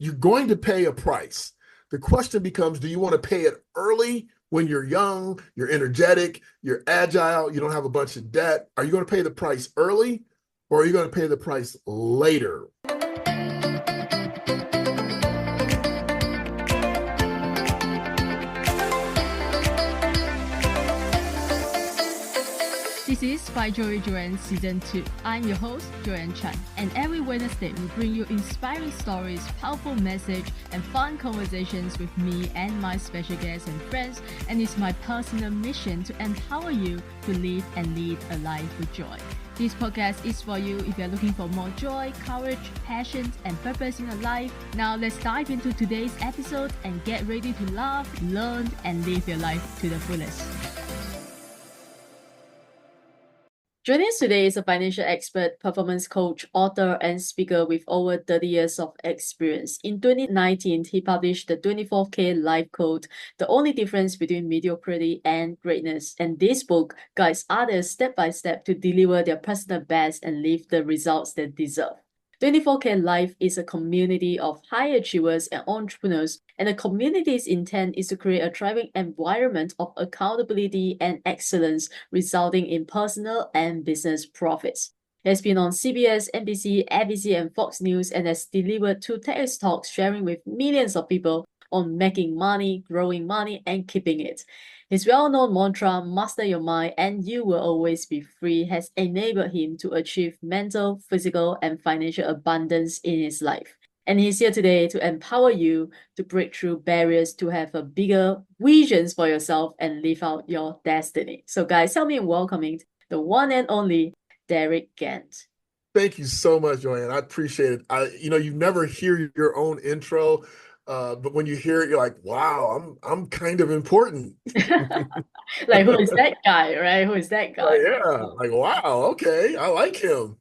you're going to pay a price. The question becomes, do you want to pay it early when you're young, you're energetic, you're agile, you don't have a bunch of debt? Are you going to pay the price early or are you going to pay the price later? This is By Joey Joanne Season 2. I'm your host, Joanne Chan, and every Wednesday we bring you inspiring stories, powerful message, and fun conversations with me and my special guests and friends, and it's my personal mission to empower you to live and lead a life with joy. This podcast is for you if you're looking for more joy, courage, passion, and purpose in your life. Now let's dive into today's episode and get ready to laugh, learn, and live your life to the fullest. Joining us today is a financial expert, performance coach, author, and speaker with over 30 years of experience. In 2019, he published the 24K Life Code, The Only Difference Between Mediocrity and Greatness. And this book guides others step by step to deliver their personal best and live the results they deserve. 24K Life is a community of high achievers and entrepreneurs, and the community's intent is to create a thriving environment of accountability and excellence, resulting in personal and business profits. It has been on CBS, NBC, ABC, and Fox News, and has delivered 2 TEDx talks sharing with millions of people on making money, growing money, and keeping it. His well-known mantra, master your mind and you will always be free, has enabled him to achieve mental, physical, and financial abundance in his life. And he's here today to empower you to break through barriers, to have a bigger visions for yourself and live out your destiny. So guys, help me in welcoming the one and only Derick Gant. Thank you so much, Joanne. I appreciate it. You never hear your own intro, but when you hear it, you're like, "Wow, I'm kind of important." Like, who is that guy, right? Who is that guy? Yeah, like wow, okay, I like him.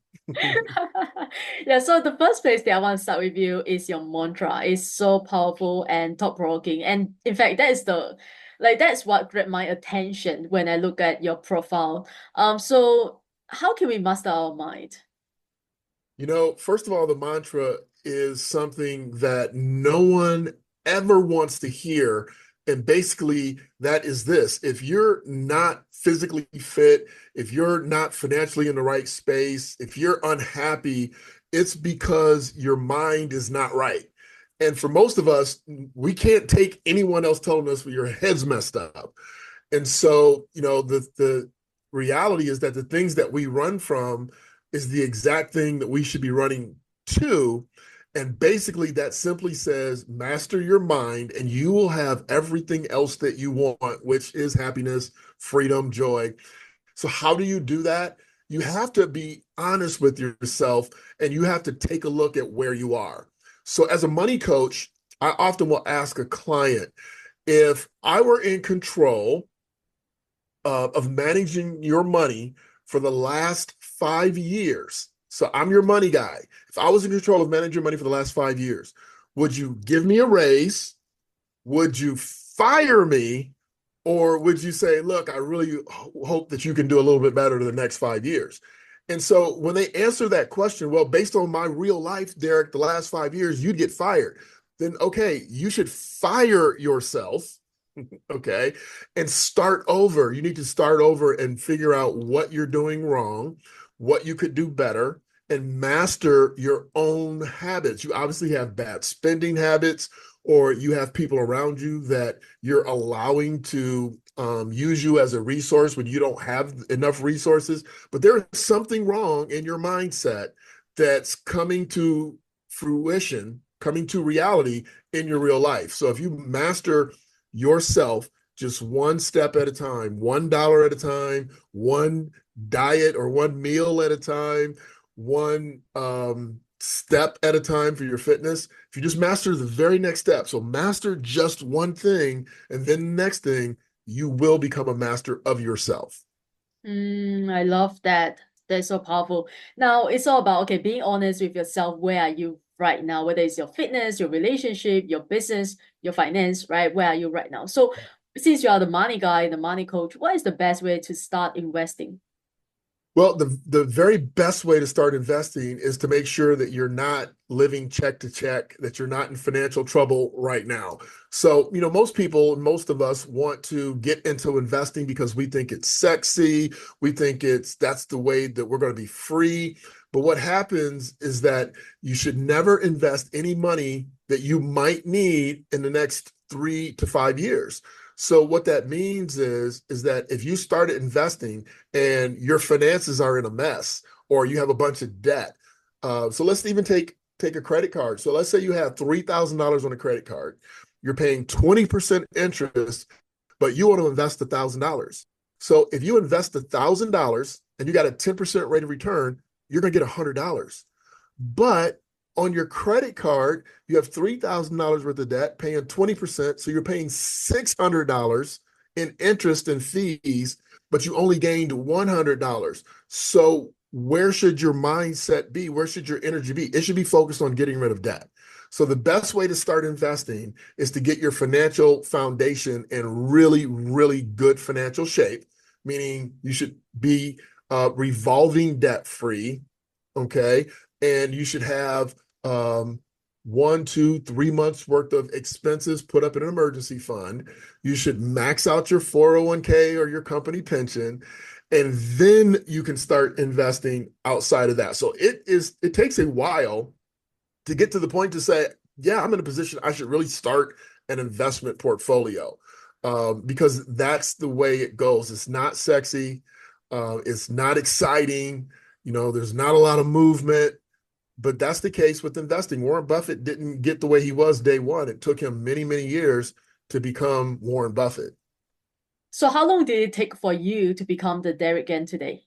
Yeah, so the first place that I want to start with you is your mantra. It's so powerful and thought-provoking. And in fact, that's what grabbed my attention when I look at your profile. So how can we master our mind? First of all, the mantra is something that no one ever wants to hear. And basically, that is this: if you're not physically fit, if you're not financially in the right space, if you're unhappy, it's because your mind is not right. And for most of us, we can't take anyone else telling us your head's messed up. And so, the reality is that the things that we run from is the exact thing that we should be running to. And basically, that simply says master your mind, and you will have everything else that you want, which is happiness, freedom, joy. So, how do you do that? You have to be honest with yourself and you have to take a look at where you are. So, as a money coach, I often will ask a client, if I were in control of managing your money for the last 5 years. So I'm your money guy. If I was in control of managing your money for the last 5 years, would you give me a raise? Would you fire me? Or would you say, look, I really hope that you can do a little bit better the next 5 years? And so when they answer that question, well, based on my real life, Derick, the last 5 years, you'd get fired. Then, okay, you should fire yourself, okay, and start over. You need to start over and figure out what you're doing wrong, what you could do better, and master your own habits. You obviously have bad spending habits, or you have people around you that you're allowing to use you as a resource when you don't have enough resources. But there is something wrong in your mindset that's coming to fruition, coming to reality in your real life. So if you master yourself just one step at a time, $1 at a time, one diet or one meal at a time, one step at a time for your fitness. If you just master the very next step, so master just one thing, and then the next thing, you will become a master of yourself. I love that. That's so powerful. Now it's all about, okay, being honest with yourself. Where are you right now? Whether it's your fitness, your relationship, your business, your finance, right? Where are you right now? So since you are the money guy, the money coach, what is the best way to start investing? Well, the very best way to start investing is to make sure that you're not living check to check, that you're not in financial trouble right now. So, most people, most of us want to get into investing because we think it's sexy. We think that's the way that we're going to be free. But what happens is that you should never invest any money that you might need in the next 3 to 5 years. So what that means is that if you started investing and your finances are in a mess or you have a bunch of debt. So let's even take a credit card. So let's say you have $3,000 on a credit card. You're paying 20% interest, but you want to invest $1,000. So if you invest $1,000 and you got a 10% rate of return, you're going to get $100. But on your credit card, you have $3,000 worth of debt, paying 20%. So you're paying $600 in interest and fees, but you only gained $100. So where should your mindset be? Where should your energy be? It should be focused on getting rid of debt. So the best way to start investing is to get your financial foundation in really, really good financial shape, meaning you should be revolving debt free. Okay. And you should have 1, 2, 3 months worth of expenses put up in an emergency fund. You should max out your 401k or your company pension, and then you can start investing outside of that. So it takes a while to get to the point to say, yeah, I'm in a position I should really start an investment portfolio, because that's the way it goes. It's not sexy. It's not exciting. There's not a lot of movement. But that's the case with investing. Warren Buffett didn't get the way he was day one. It took him many, many years to become Warren Buffett. So how long did it take for you to become the Derick Gant today?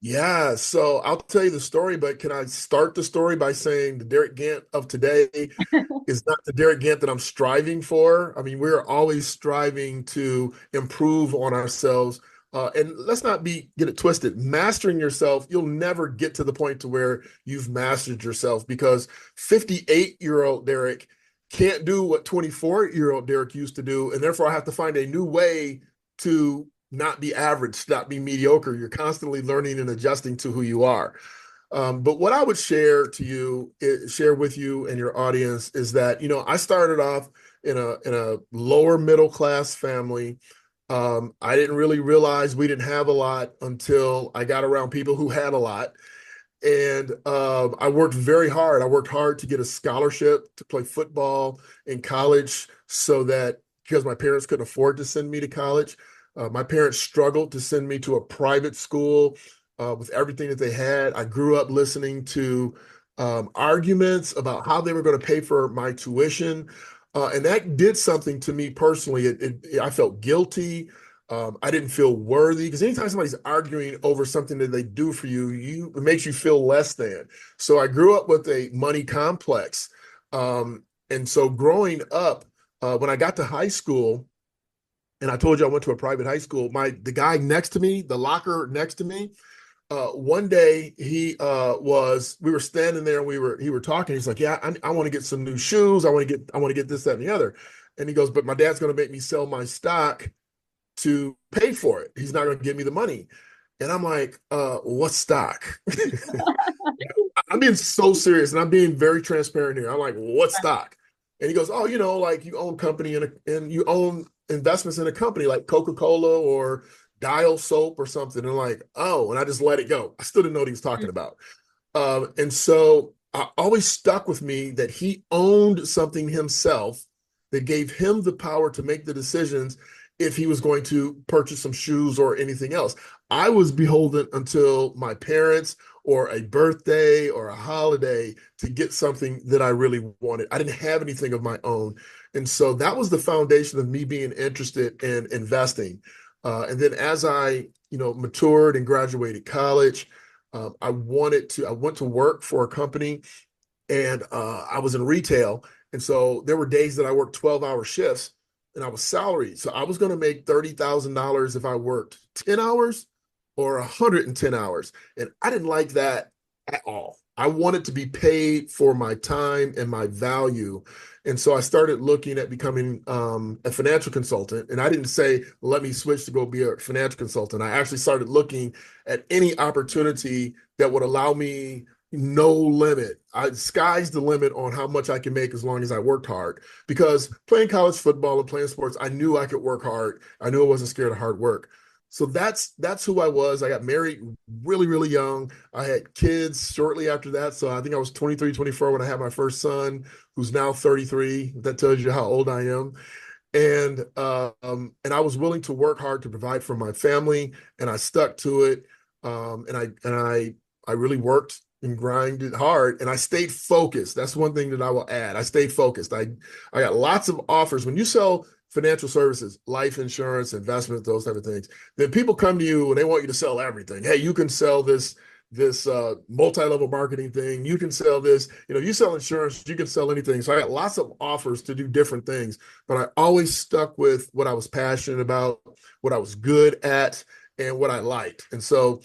Yeah, so I'll tell you the story, but can I start the story by saying the Derick Gant of today is not the Derick Gant that I'm striving for. I mean, we're always striving to improve on ourselves. And let's not get it twisted. Mastering yourself, you'll never get to the point to where you've mastered yourself, because 58-year-old Derick can't do what 24-year-old Derick used to do. And therefore, I have to find a new way to not be average, not be mediocre. You're constantly learning and adjusting to who you are. But what I would share with you and your audience is that, I started off in a lower middle class family. I didn't really realize we didn't have a lot until I got around people who had a lot. And I worked very hard. I worked hard to get a scholarship to play football in college, so that because my parents couldn't afford to send me to college, my parents struggled to send me to a private school with everything that they had. I grew up listening to arguments about how they were going to pay for my tuition. And that did something to me personally. I felt guilty. I didn't feel worthy, because anytime somebody's arguing over something that they do for you, it makes you feel less than. So I grew up with a money complex. And so growing up, when I got to high school, and I told you I went to a private high school, the guy next to me, the locker next to me, one day we were standing there and he were talking. He's like, yeah, I want to get some new shoes. I want to get this, that, and the other. And he goes, but my dad's going to make me sell my stock to pay for it. He's not going to give me the money. And I'm like, what stock? I'm being so serious, and I'm being very transparent here. I'm like, what stock? And he goes, oh, like you own company and you own investments in a company like Coca-Cola or Dial soap or something. And I'm like, oh, and I just let it go. I still didn't know what he was talking about. And so I always stuck with me that he owned something himself that gave him the power to make the decisions if he was going to purchase some shoes or anything else. I was beholden until my parents or a birthday or a holiday to get something that I really wanted. I didn't have anything of my own. And so that was the foundation of me being interested in investing. And then as I, matured and graduated college, I went to work for a company, and I was in retail. And so there were days that I worked 12-hour shifts and I was salaried. So I was going to make $30,000 if I worked 10 hours or 110 hours. And I didn't like that at all. I wanted to be paid for my time and my value. And so I started looking at becoming a financial consultant. And I didn't say, let me switch to go be a financial consultant. I actually started looking at any opportunity that would allow me no limit. Sky's the limit on how much I can make as long as I worked hard. Because playing college football and playing sports, I knew I could work hard. I knew I wasn't scared of hard work. So that's who I was. I got married really, really young. I had kids shortly after that. So I think I was 23, 24 when I had my first son, who's now 33. That tells you how old I am. And I was willing to work hard to provide for my family, and I stuck to it. And I really worked and grinded hard, and I stayed focused. That's one thing that I will add. I stayed focused. I got lots of offers. When you sell financial services, life insurance, investments, those type of things, then people come to you and they want you to sell everything. Hey, you can sell this multi-level marketing thing. You can sell this. You sell insurance, you can sell anything. So I got lots of offers to do different things, but I always stuck with what I was passionate about, what I was good at, and what I liked. And so,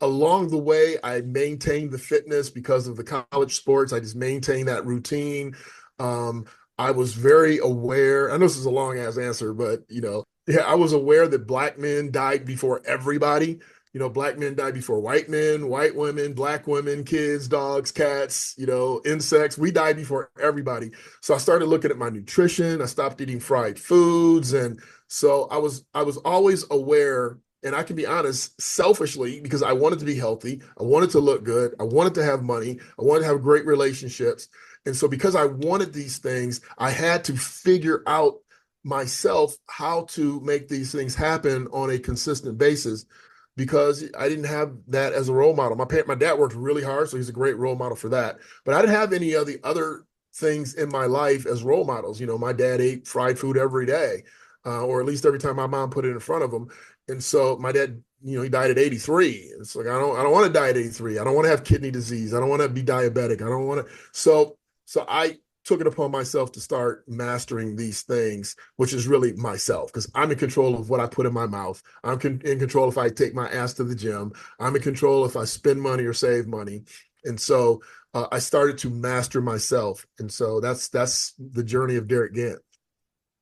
along the way, I maintained the fitness because of the college sports. I just maintained that routine. Um, I was very aware. I know this is a long ass answer, but yeah, I was aware that black men died before everybody. Black men died before white men, white women, black women, kids, dogs, cats, insects. We died before everybody. So I started looking at my nutrition. I stopped eating fried foods. And so I was always aware, and I can be honest, selfishly, because I wanted to be healthy. I wanted to look good. I wanted to have money. I wanted to have great relationships. And so because I wanted these things, I had to figure out myself how to make these things happen on a consistent basis, because I didn't have that as a role model. My dad worked really hard, so he's a great role model for that. But I didn't have any of the other things in my life as role models. My dad ate fried food every day, or at least every time my mom put it in front of him. And so my dad, he died at 83. It's like I don't want to die at 83. I don't want to have kidney disease. I don't want to be diabetic. I don't want to. So I took it upon myself to start mastering these things, which is really myself, because I'm in control of what I put in my mouth. I'm in control if I take my ass to the gym. I'm in control if I spend money or save money. And so I started to master myself. And so that's the journey of Derick Gant.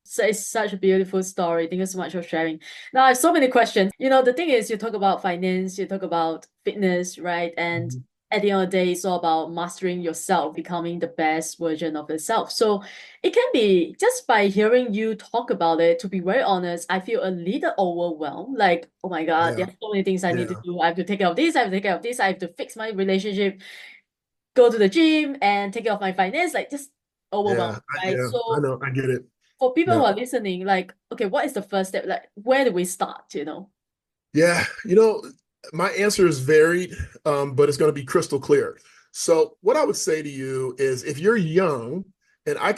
So it's such a beautiful story. Thank you so much for sharing. Now I have so many questions. The thing is, you talk about finance, you talk about fitness, right? And Mhm. at the end of the day, it's all about mastering yourself, becoming the best version of yourself. So it can be just by hearing you talk about it, to be very honest, I feel a little overwhelmed. Like, oh my God, Yeah, there are so many things I need to yeah, do. I have to take care of this, I have to take care of this, I have to fix my relationship, go to the gym and take care of my finance, like just overwhelmed, right? yeah. I So know, I get it. for people Yeah. who are listening, like, okay, what is the first step? Like, where do we start, Yeah, my answer is varied, but it's going to be crystal clear. So, what I would say to you is, if you're young, and I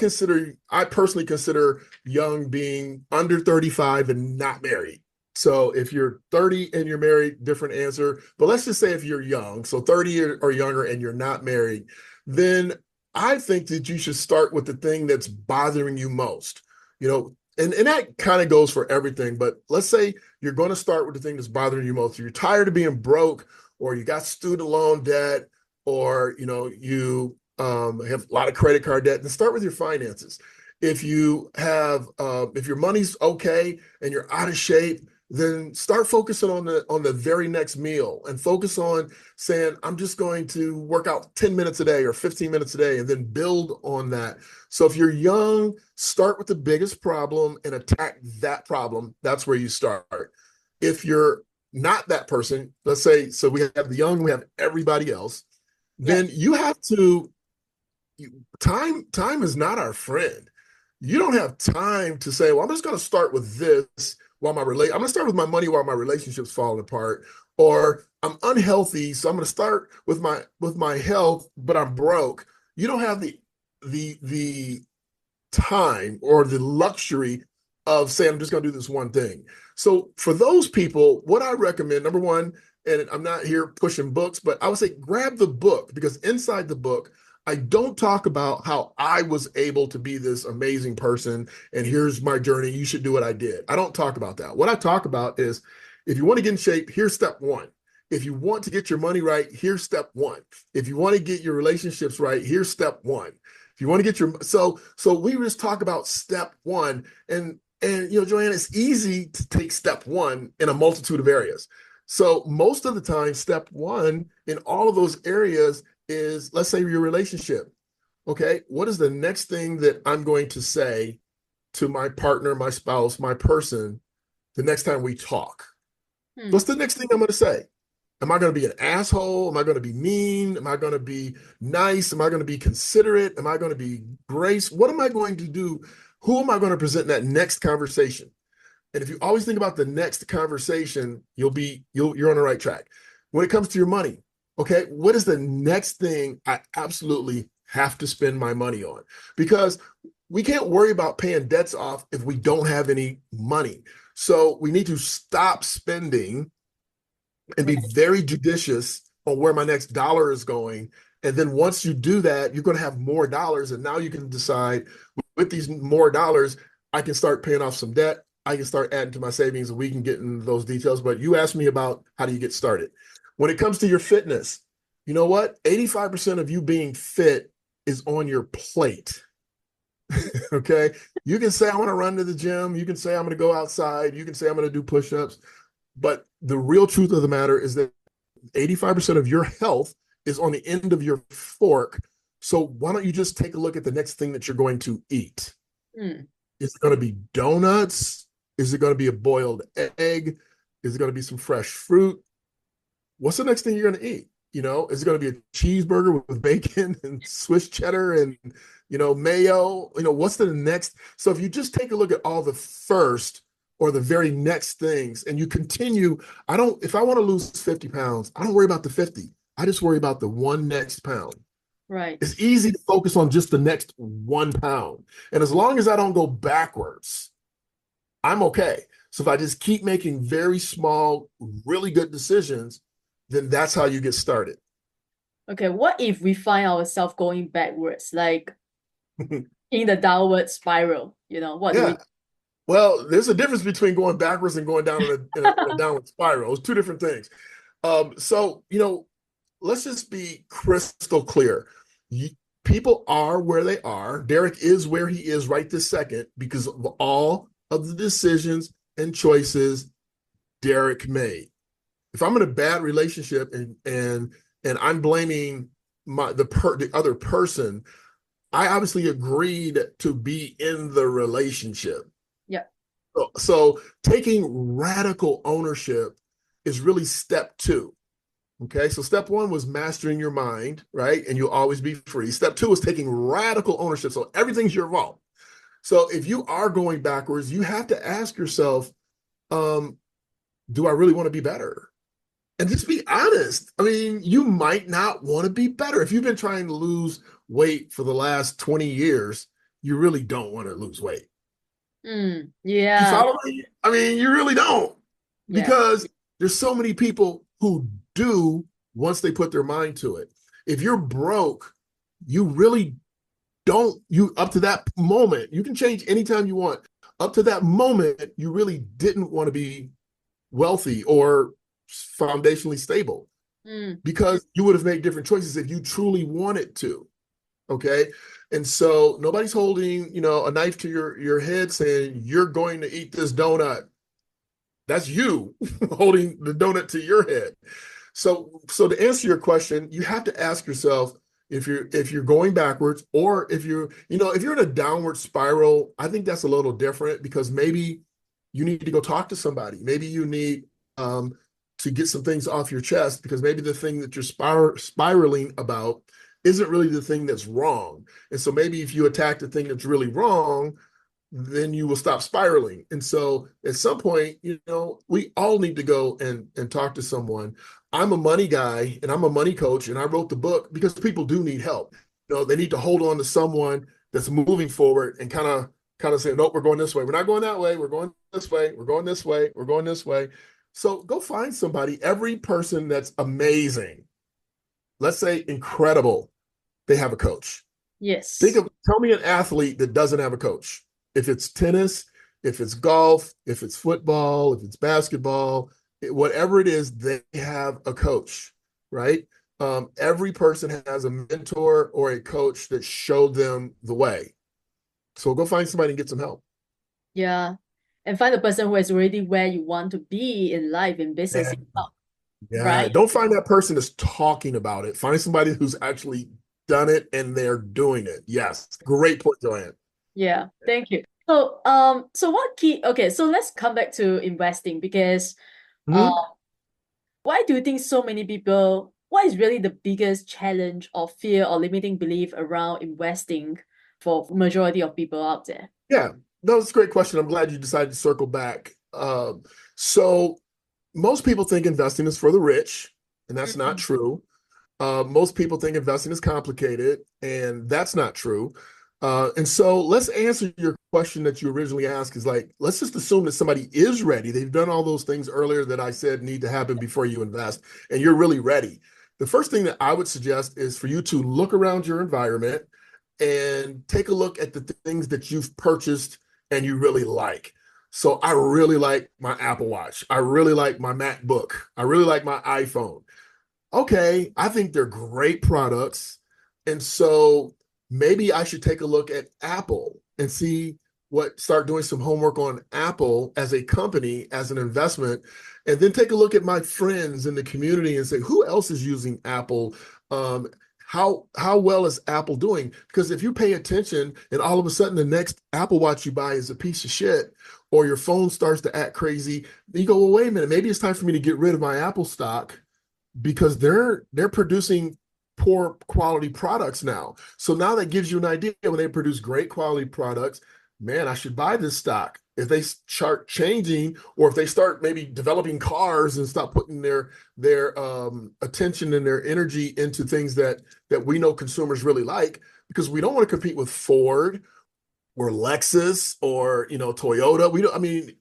personally consider young being under 35 and not married. So, if you're 30 and you're married, different answer. But let's just say if you're young, so 30 or younger, and you're not married, then I think that you should start with the thing that's bothering you most. And that kind of goes for everything. But let's say you're going to start with the thing that's bothering you most. You're tired of being broke, or you got student loan debt, or you have a lot of credit card debt. Then start with your finances. If your money's okay and you're out of shape, then start focusing on the very next meal, and focus on saying, I'm just going to work out 10 minutes a day or 15 minutes a day, and then build on that. So if you're young, start with the biggest problem and attack that problem. That's where you start. If you're not that person, let's say, so we have the young, we have everybody else, then Yes. you have to, time is not our friend. You don't have time to say, well, I'm just going to start with this I'm going to start with my money while my relationship's falling apart, or I'm unhealthy, so I'm going to start with my health, but I'm broke. You don't have the time or the luxury of saying, I'm just going to do this one thing. So for those people, what I recommend, number one, and I'm not here pushing books, but I would say grab the book, because inside the book, I don't talk about how I was able to be this amazing person and here's my journey. You should do what I did. I don't talk about that. What I talk about is, if you want to get in shape, here's step one. If you want to get your money right, here's step one. If you want to get your relationships right, here's step one. If you want to get your so we just talk about step one, and Joanne, it's easy to take step one in a multitude of areas. So most of the time, step one in all of those areas is, let's say, your relationship. Okay, what is the next thing that I'm going to say to my partner, my spouse, my person, the next time we talk? Hmm. What's the next thing I'm going to say? Am I going to be an asshole? Am I going to be mean? Am I going to be nice? Am I going to be considerate? Am I going to be grace? What am I going to do? Who am I going to present in that next conversation? And if you always think about the next conversation, you're on the right track. When it comes to your money, okay, what is the next thing I absolutely have to spend my money on? Because we can't worry about paying debts off if we don't have any money. So we need to stop spending and be Right. very judicious on where my next dollar is going. And then once you do that, you're going to have more dollars. And now you can decide with these more dollars, I can start paying off some debt. I can start adding to my savings, and we can get into those details. But you asked me about how do you get started. When it comes to your fitness, you know what? 85% of you being fit is on your plate. Okay. You can say, I want to run to the gym. You can say, I'm going to go outside. You can say, I'm going to do push ups. But the real truth of the matter is that 85% of your health is on the end of your fork. So why don't you just take a look at the next thing that you're going to eat? Hmm. Is it going to be donuts? Is it going to be a boiled egg? Is it going to be some fresh fruit? What's the next thing you're going to eat? Is it going to be a cheeseburger with bacon and Swiss cheddar and, mayo? What's the next? So if you just take a look at all the first or the very next things and you continue, if I want to lose 50 pounds, I don't worry about the 50. I just worry about the one next pound. Right. It's easy to focus on just the next 1 pound. And as long as I don't go backwards, I'm okay. So if I just keep making very small, really good decisions, then that's how you get started. Okay, what if we find ourselves going backwards, like in the downward spiral? What do Yeah. we Well, there's a difference between going backwards and going down in a downward spiral. It's two different things. So, let's just be crystal clear. People are where they are. Derick is where he is right this second because of all of the decisions and choices Derick made. If I'm in a bad relationship and I'm blaming the other person, I obviously agreed to be in the relationship. Yeah. So taking radical ownership is really step two. Okay, so step one was mastering your mind, right? And you'll always be free. Step two is taking radical ownership. So everything's your fault. So if you are going backwards, you have to ask yourself, do I really want to be better? And just be honest. I mean, you might not want to be better. If you've been trying to lose weight for the last 20 years, you really don't want to lose weight. You Yeah. follow me? I mean, you really don't, Yeah. because there's so many people who do once they put their mind to it. If you're broke, you really don't, you up to that moment, you can change anytime you want. Up to that moment, you really didn't want to be wealthy or foundationally stable Mm. because you would have made different choices if you truly wanted to. Okay. And so nobody's holding, a knife to your head saying you're going to eat this donut. That's you holding the donut to your head. So to answer your question, you have to ask yourself if you're going backwards, or if you're in a downward spiral. I think that's a little different because maybe you need to go talk to somebody. Maybe you need to get some things off your chest because maybe the thing that you're spiraling about isn't really the thing that's wrong. And so maybe if you attack the thing that's really wrong, then you will stop spiraling. And so at some point, we all need to go and talk to someone. I'm a money guy and I'm a money coach, and I wrote the book because people do need help. They need to hold on to someone that's moving forward and kind of say, nope, we're going this way. We're not going that way. We're going this way. We're going this way. We're going this way. So go find somebody. Every person that's amazing, let's say incredible, they have a coach. Yes. Tell me an athlete that doesn't have a coach. If it's tennis, if it's golf, if it's football, if it's basketball, whatever it is, they have a coach, right? Every person has a mentor or a coach that showed them the way. So go find somebody and get some help. Yeah. And find the person who is already where you want to be in life, in business, Yeah. in love, Yeah. right? Don't find that person that's talking about it. Find somebody who's actually done it and they're doing it. Yes. Great point, Joanne. Yeah, thank you. So, okay, so let's come back to investing because, um, Mhm. why do you think so many people, what is really the biggest challenge or fear or limiting belief around investing for majority of people out there? Yeah. No, that's a great question. I'm glad you decided to circle back. So most people think investing is for the rich, and that's not Mhm. true. Most people think investing is complicated, and that's not true. And so let's answer your question that you originally asked is like, let's just assume that somebody is ready. They've done all those things earlier that I said need to happen before you invest, and you're really ready. The first thing that I would suggest is for you to look around your environment and take a look at the things that you've purchased and you really like. So I really like my Apple Watch. I really like my MacBook. I really like my iPhone. Okay, I think they're great products. And so maybe I should take a look at Apple and start doing some homework on Apple as a company, as an investment, and then take a look at my friends in the community and say, who else is using Apple? Um, how well is Apple doing? Because if you pay attention and all of a sudden the next Apple Watch you buy is a piece of shit, or your phone starts to act crazy, then you go, well, wait a minute, maybe it's time for me to get rid of my Apple stock because they're producing poor quality products now. So now that gives you an idea when they produce great quality products, man, I should buy this stock. If they start changing, or if they start maybe developing cars and stop putting their attention and their energy into things that we know consumers really like, because we don't want to compete with Ford or Lexus or Toyota. We don't. I mean,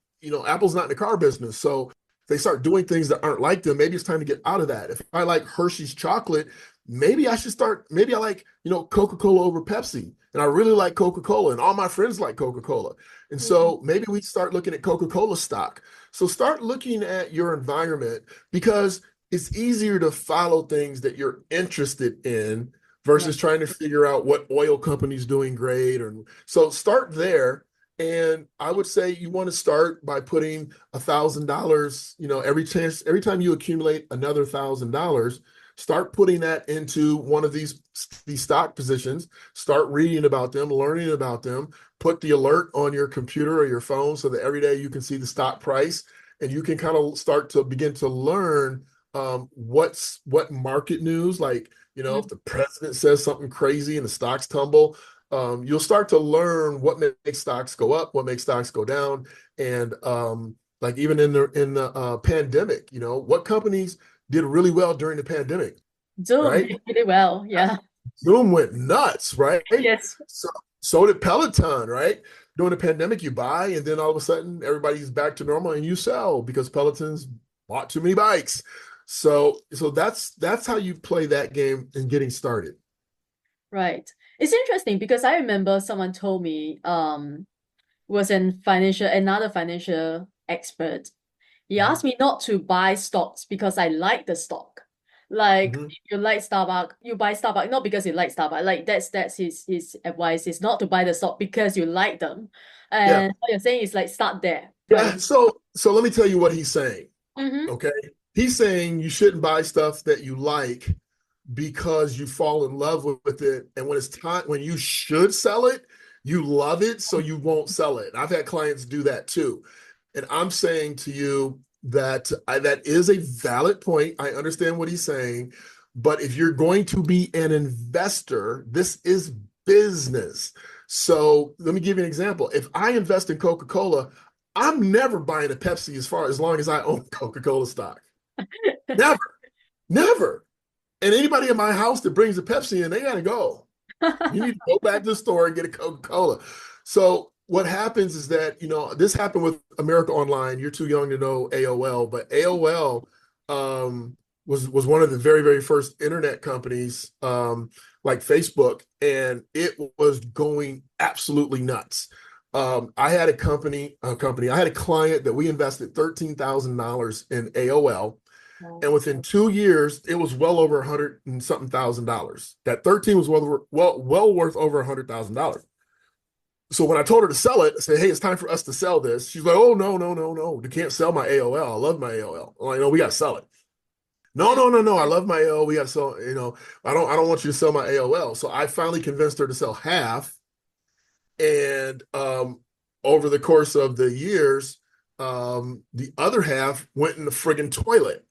Apple's not in the car business, so they start doing things that aren't like them. Maybe it's time to get out of that. If I like Hershey's chocolate, maybe I should start. Maybe I like Coca-Cola over Pepsi, and I really like Coca-Cola, and all my friends like Coca-Cola, and Mhm. so maybe we start looking at Coca-Cola stock. So start looking at your environment because it's easier to follow things that you're interested in Right. versus trying to figure out what oil company's doing great. Or so start there. And I would say you want to start by putting $1,000, every time you accumulate another $1,000, start putting that into one of these stock positions, start reading about them, learning about them, put the alert on your computer or your phone so that every day you can see the stock price and you can kind of start to begin to learn what market news, like if Mhm. the president says something crazy and the stocks tumble, you'll start to learn what makes stocks go up, what makes stocks go down, and like even in the pandemic, what companies did really well during the pandemic, Zoom right? did really well. Yeah. Zoom went nuts, right? Yes. So so did Peloton, right? During the pandemic, you buy, and then all of a sudden, everybody's back to normal, and you sell because Peloton's bought too many bikes. So that's how you play that game and getting started. Right. It's interesting because I remember someone told me, was another financial expert. He Mhm. asked me not to buy stocks because I like the stock. Like Mhm. if you like Starbucks, you buy Starbucks not because you like Starbucks. Like that's his advice is not to buy the stock because you like them. Yeah, And what you're saying is like start there. yeah. Like, So let me tell you what he's saying. mm-hmm, Okay, he's saying you shouldn't buy stuff that you like because you fall in love with it, and when it's time when you should sell it, you love it, so you won't sell it. I've had clients do that too, and I'm saying to you that that is a valid point. I understand what he's saying, but if you're going to be an investor, this is business. So let me give you an example. If I invest in Coca-Cola, I'm never buying a Pepsi as long as I own Coca-Cola stock. Never, never. And anybody in my house that brings a Pepsi in, they gotta go. You need to go back to the store and get a Coca-Cola. So what happens is that, this happened with America Online. You're too young to know AOL, but AOL was one of the very, very first internet companies, like Facebook, and it was going absolutely nuts. I had I had a client that we invested $13,000 in AOL. Wow. And within 2 years, it was well over 100 and something thousand dollars. That 13 was well worth over $100,000. So when I told her to sell it, I said, "Hey, it's time for us to sell this." She's like, "Oh, no, no, no, no. You can't sell my AOL. I love my AOL." I'm like, "No, we got to sell it." No, Mm, no, no, no. I love my AOL. We got to sell, I don't want you to sell my AOL. So I finally convinced her to sell half. And over the course of the years, the other half went in the friggin' toilet.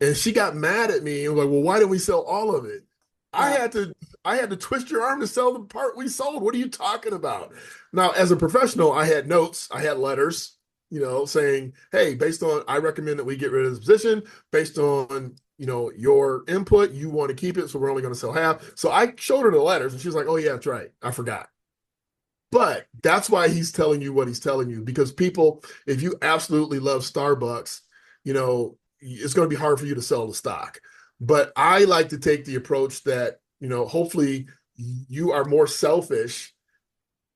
And she got mad at me and was like, "Well, why didn't we sell all of it?" I wow. had to I had to twist your arm to sell the part we sold. What are you talking about? Now, as a professional, I had notes, I had letters, saying, "Hey, based on I recommend that we get rid of this position based on, your input, you want to keep it, so we're only going to sell half." So I showed her the letters and she was like, "Oh yeah, that's right. I forgot." But that's why he's telling you what he's telling you, because people, if you absolutely love Starbucks, it's going to be hard for you to sell the stock. But I like to take the approach that, hopefully you are more selfish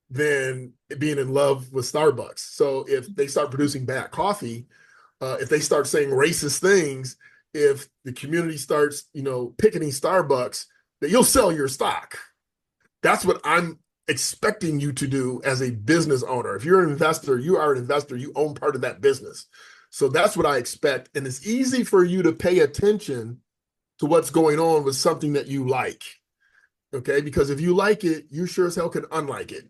than being in love with Starbucks. So if they start producing bad coffee, if they start saying racist things, if the community starts, picketing Starbucks, that you'll sell your stock. That's what I'm expecting you to do as a business owner. If you're an investor, you are an investor, you own part of that business. So that's what I expect. And it's easy for you to pay attention to what's going on with something that you like. Okay. Because if you like it, you sure as hell can unlike it.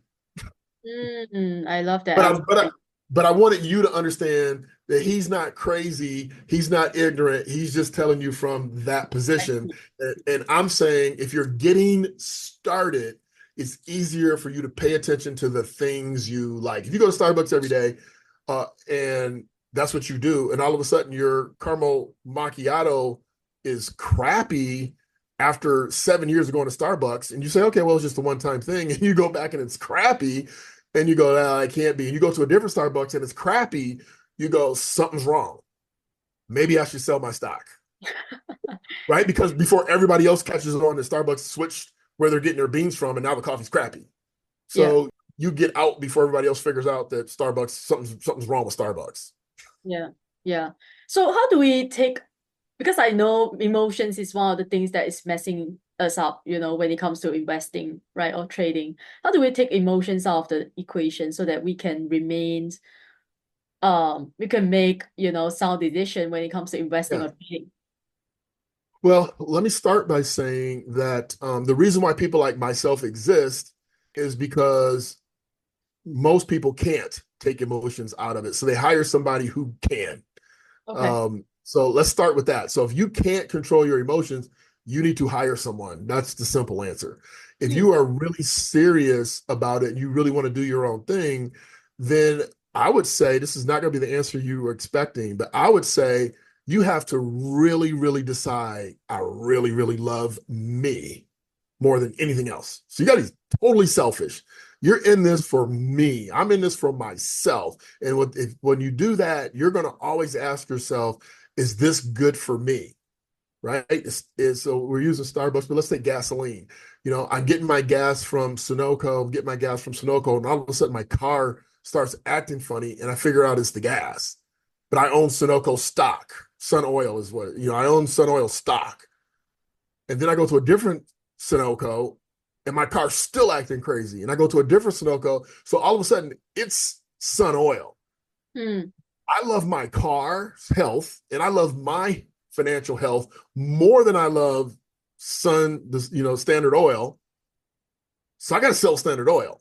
I love that But I, but I, aspect. but I wanted you to understand that he's not crazy. He's not ignorant. He's just telling you from that I position. see. And I'm saying if you're getting started, it's easier for you to pay attention to the things you like. If you go to Starbucks every day, and that's what you do, and all of a sudden your caramel macchiato is crappy after 7 years of going to Starbucks, and you say, "Okay, well, it's just a one-time thing," and you go back and it's crappy, and you go, "No, I can't be." And you go to a different Starbucks and it's crappy, you go, "Something's wrong. Maybe I should sell my stock." Right? Because before everybody else catches on, the Starbucks switched where they're getting their beans from, and now the coffee's crappy. Yeah, So you get out before everybody else figures out that Starbucks, something's wrong with Starbucks. yeah, yeah. So how do we take, because I know emotions is one of the things that is messing us up, when it comes to investing, right, or trading. How do we take emotions out of the equation so that we can we can make, sound decision when it comes to investing Yeah. or trading? Well, let me start by saying that the reason why people like myself exist is because most people can't take emotions out of it. So they hire somebody who can. Okay. So let's start with that. So if you can't control your emotions, you need to hire someone. That's the simple answer. If Hmm. you are really serious about it and you really want to do your own thing, then I would say this is not going to be the answer you were expecting, but I would say you have to really, really decide, I really, really love me more than anything else. So you got to be totally selfish. You're in this for me. I'm in this for myself. And when you do that, you're going to always ask yourself, is this good for me? Right? So we're using Starbucks, but let's say gasoline. I'm getting my gas from Sunoco, I'm getting my gas from Sunoco, and all of a sudden my car starts acting funny, and I figure out it's the gas. But I own Sunoco stock. Sun Oil is what, I own Sun Oil stock. And then I go to a different Sunoco and my car's still acting crazy. And I go to a different Sunoco. So all of a sudden it's Sun Oil. Hmm. I love my car's health and I love my financial health more than I love Standard Oil. So I got to sell Standard Oil.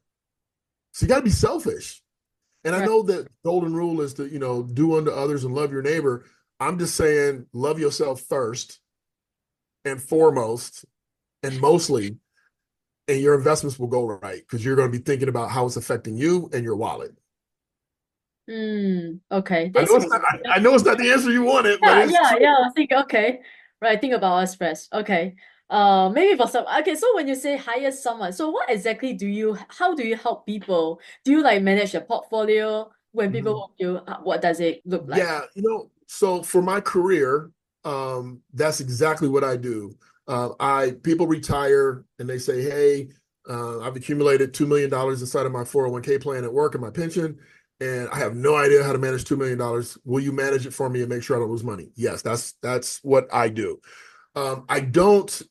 So you got to be selfish. And I Right. know that golden rule is to, do unto others and love your neighbor. I'm just saying, love yourself first and foremost and mostly, and your investments will go right because you're going to be thinking about how it's affecting you and your wallet. Okay. I This know it's makes not. I know it's not the answer you wanted, but it's true. yeah. I think okay. Right. Think about us first. Okay. Maybe for some. Okay. So when you say hire someone, so what exactly how do you help people? Do you like manage a portfolio when people Mhm. work you? What does it look like? Yeah, so for my career, that's exactly what I do. I People retire and they say, "Hey, I've accumulated $2 million inside of my 401k plan at work and my pension, and I have no idea how to manage $2 million. Will you manage it for me and make sure I don't lose money? Yes, that's what I do. I don't,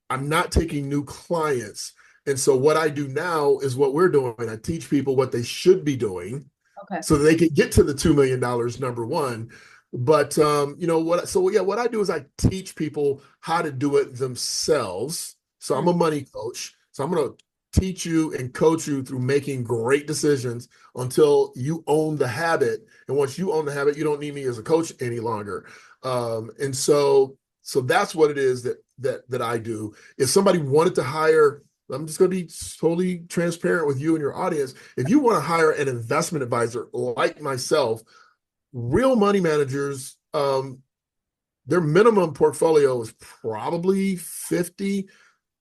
I'm not taking new clients. And so what I do now is what we're doing. I teach people what they should be doing Okay. so that they can get to the $2 million, number one. But what I do is I teach people how to do it themselves. So I'm a money coach. So I'm going to teach you and coach you through making great decisions until you own the habit. And once you own the habit, you don't need me as a coach any longer. And so that's what it is that I do. If somebody wanted to hire, I'm just going to be totally transparent with you and your audience. If you want to hire an investment advisor like myself, real money managers, their minimum portfolio is probably 50.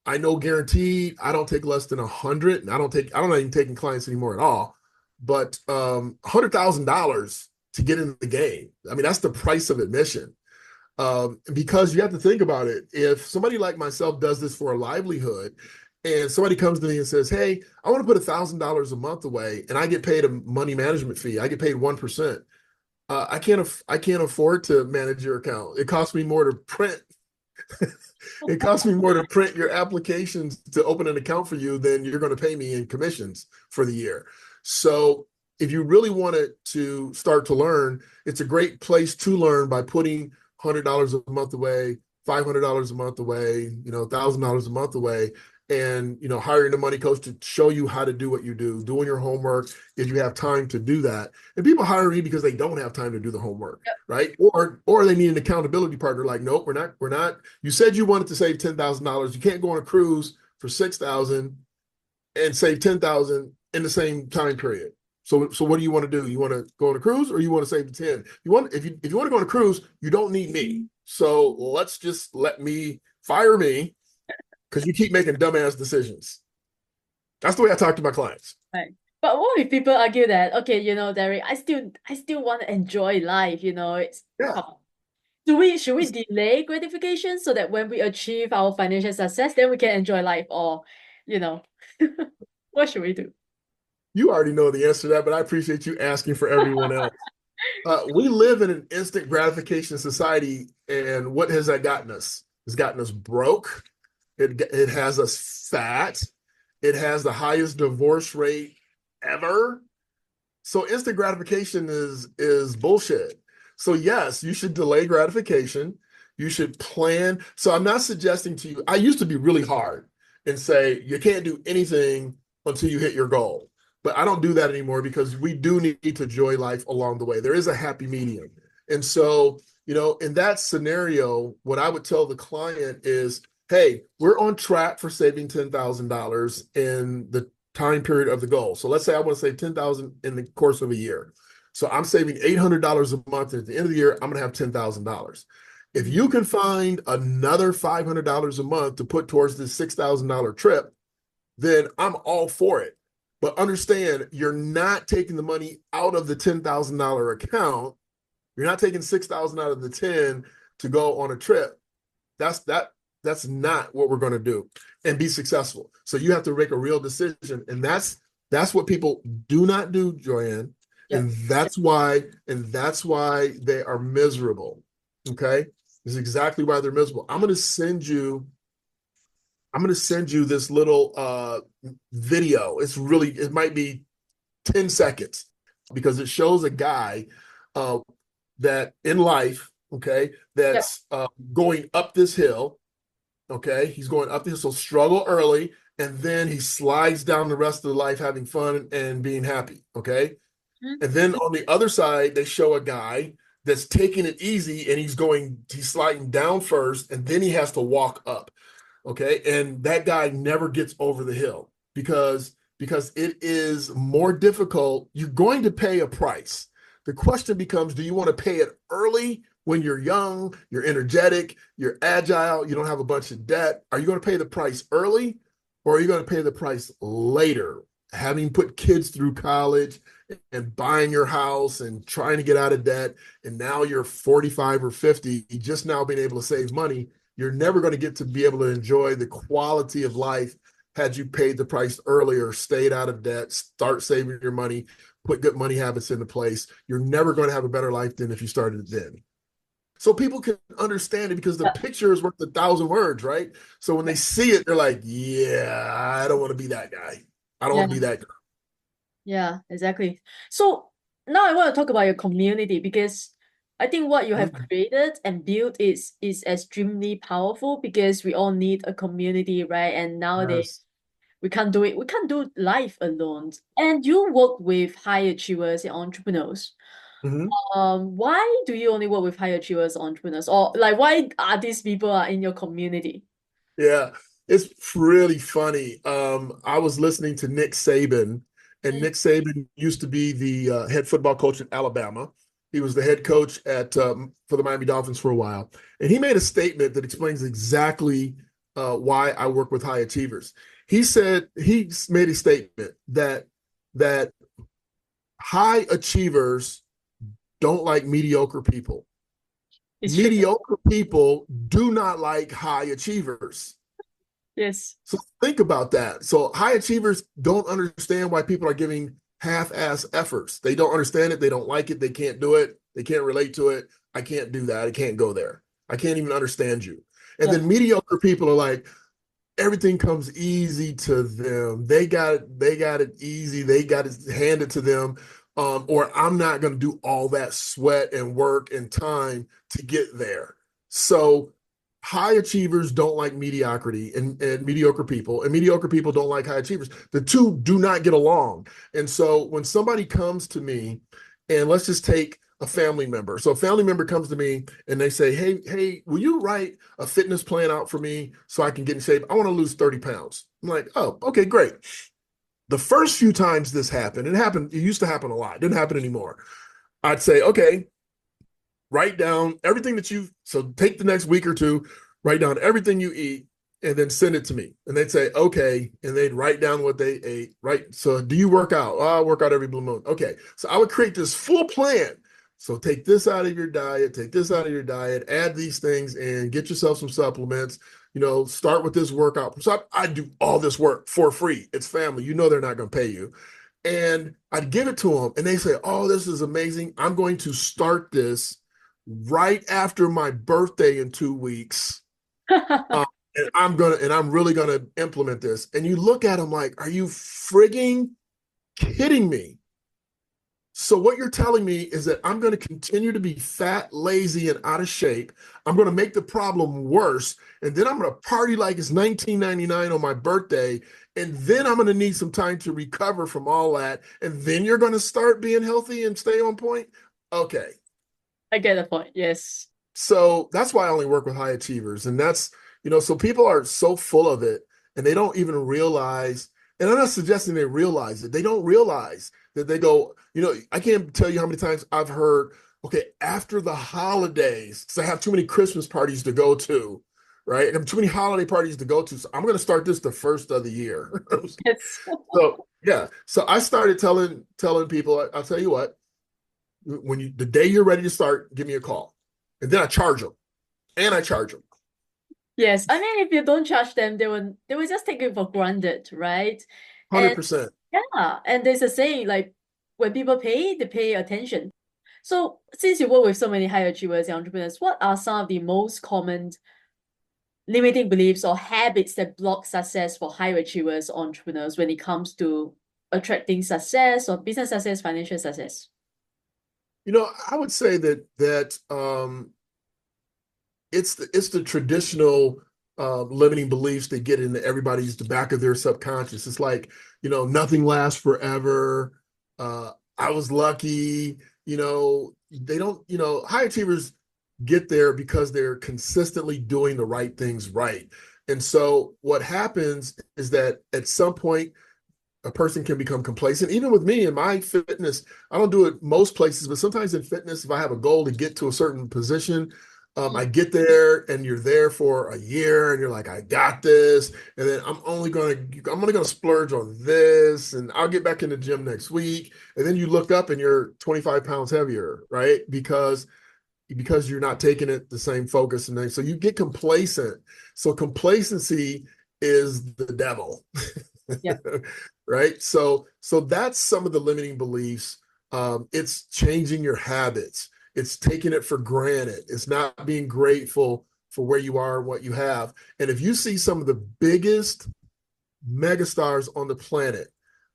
I know guaranteed. I don't take less than 100, and I'm not even taking clients anymore at all. But $100,000 to get in the game. I mean, that's the price of admission. Because you have to think about it. If somebody like myself does this for a livelihood, and somebody comes to me and says, "Hey, I want to put $1,000 a month away, and I get paid a money management fee. I get paid 1%. I can't afford to manage your account. It costs me more to print. It costs me more to print your applications to open an account for you than you're going to pay me in commissions for the year." So if you really wanted to start to learn, it's a great place to learn by putting $100 a month away, $500 a month away, $1,000 a month away, and hiring a money coach to show you how to do what you do, doing your homework if you have time to do that. And people hire me because they don't have time to do the homework, Yep. right? Or they need an accountability partner. Like, nope, we're not. You said you wanted to save $10,000. You can't go on a cruise for 6,000 and save 10,000 in the same time period. So what do you want to do? You want to go on a cruise, or you want to save the 10? If you want to go on a cruise, you don't need me. So let's just fire me because you keep making dumbass decisions. That's the way I talk to my clients. Right. But what if people argue that, okay, Derek, I still want to enjoy life, it's Yeah. come on. Should we delay gratification so that when we achieve our financial success, then we can enjoy life, or, you know, what should we do? You already know the answer to that, but I appreciate you asking for everyone else. We live in an instant gratification society, and what has that gotten us? It's gotten us broke. It has us fat. It has the highest divorce rate ever. So instant gratification is bullshit. So yes, you should delay gratification. You should plan. So I'm not suggesting to you, I used to be really hard and say you can't do anything until you hit your goal. But I don't do that anymore because we do need to enjoy life along the way. There is a happy medium. And so, in that scenario, what I would tell the client is, hey, we're on track for saving $10,000 in the time period of the goal. So let's say I want to save 10,000 in the course of a year. So I'm saving $800 a month. At the end of the year, I'm going to have $10,000. If you can find another $500 a month to put towards this $6,000 trip, then I'm all for it. But understand, you're not taking the money out of the $10,000 account. You're not taking 6,000 out of the 10 to go on a trip. That's not what we're going to do and be successful. So you have to make a real decision. And that's what people do not do, Joanne. Yep. And that's why they are miserable. Okay. This is exactly why they're miserable. I'm going to send you this little video. It might be 10 seconds because it shows a guy that in life, okay, that's going up this hill. Okay, he's going up the hill, so struggle early, and then he slides down the rest of the life having fun and being happy. Okay. Mhm. And then on the other side, they show a guy that's taking it easy and he's sliding down first, and then he has to walk up. Okay. And that guy never gets over the hill because it is more difficult. You're going to pay a price. The question becomes, do you want to pay it early when you're young, you're energetic, you're agile, you don't have a bunch of debt? Are you going to pay the price early, or are you going to pay the price later, having put kids through college and buying your house and trying to get out of debt, and now you're 45 or 50, just now being able to save money? You're never going to get to be able to enjoy the quality of life had you paid the price earlier, stayed out of debt, start saving your money, put good money habits into place. You're never going to have a better life than if you started then. So people can understand it because the Yeah, picture is worth 1,000 words, right? So when they see it, they're like, yeah, I don't want to be that guy. I don't want to be yeah, that girl. yeah, exactly. So now I want to talk about your community because I think what you have Mhm. created and built is extremely powerful because we all need a community, right? And nowadays Yes. we can't do it. We can't do life alone. And you work with high achievers and entrepreneurs. Mhm. Why do you only work with high achievers entrepreneurs? Or like why are these people are in your community? Yeah, it's really funny. I was listening to Nick Saban, and Mm, Nick Saban used to be the head football coach at Alabama. He was the head coach at for the Miami Dolphins for a while, and he made a statement that explains exactly why I work with high achievers. He said he made a statement that high achievers don't like mediocre people. it's true. Mediocre people do not like high achievers. Yes. So think about that. So high achievers don't understand why people are giving half-ass efforts. They don't understand it. They don't like it. They can't do it. They can't relate to it. I can't do that. I can't go there. I can't even understand you. And Yeah. then mediocre people are like, everything comes easy to them. They got it easy. They got it handed to them. Or I'm not going to do all that sweat and work and time to get there. So high achievers don't like mediocrity and mediocre people don't like high achievers. The two do not get along. And so when somebody comes to me, and let's just take a family member. So a family member comes to me and they say, hey, will you write a fitness plan out for me so I can get in shape? I want to lose 30 pounds. I'm like, oh, okay, great. The first few times this happened, it used to happen a lot. It didn't happen anymore. I'd say, okay, write down everything that so take the next week or two, write down everything you eat, and then send it to me. And they'd say, okay. And they'd write down what they ate, right? So do you work out? Oh, I work out every blue moon. Okay. So I would create this full plan. So take this out of your diet, take this out of your diet, add these things and get yourself some supplements. Start with this workout. So I do all this work for free. It's family. They're not going to pay you. And I'd give it to them and they say, oh, this is amazing. I'm going to start this right after my birthday in 2 weeks. Um, and I'm really gonna implement this. And you look at them like, are you frigging kidding me? So what you're telling me is that I'm going to continue to be fat, lazy, and out of shape. I'm going to make the problem worse, and then I'm going to party like it's 1999 on my birthday, and then I'm going to need some time to recover from all that, and then you're going to start being healthy and stay on point. Okay, I get the point. Yes. so that's why I only work with high achievers. And so people are so full of it and they don't even realize, and I'm not suggesting they realize it. They don't realize that they go, I can't tell you how many times I've heard, okay, after the holidays, because I have too many Christmas parties to go to, right? I have too many holiday parties to go to. So I'm going to start this the first of the year. Yes. So yeah. So I started telling people, I'll tell you what, the day you're ready to start, give me a call. And then I charge them. And I charge them. Yes. I mean, if you don't charge them, they will just take it for granted, right? And 100%. yeah, and there's a saying like when people pay, they pay attention. So since you work with so many high achievers and entrepreneurs, what are some of the most common limiting beliefs or habits that block success for high achievers entrepreneurs when it comes to attracting success or business success, financial success? I would say that it's the traditional limiting beliefs that get into everybody's the back of their subconscious. It's like, nothing lasts forever. I was lucky, they don't, high achievers get there because they're consistently doing the right things right. And so what happens is that at some point a person can become complacent. Even with me in my fitness, I don't do it most places, but sometimes in fitness, if I have a goal to get to a certain position, I Mm. get there and you're there for a year and you're like, I got this. And then I'm only gonna splurge on this and I'll get back in the gym next week. And then you look up and you're 25 pounds heavier, right? Because you're not taking it the same focus and then so you get complacent. So complacency is the devil. Yep. Right? So that's some of the limiting beliefs. It's changing your habits. It's taking it for granted. It's not being grateful for where you are and what you have. And if you see some of the biggest megastars on the planet,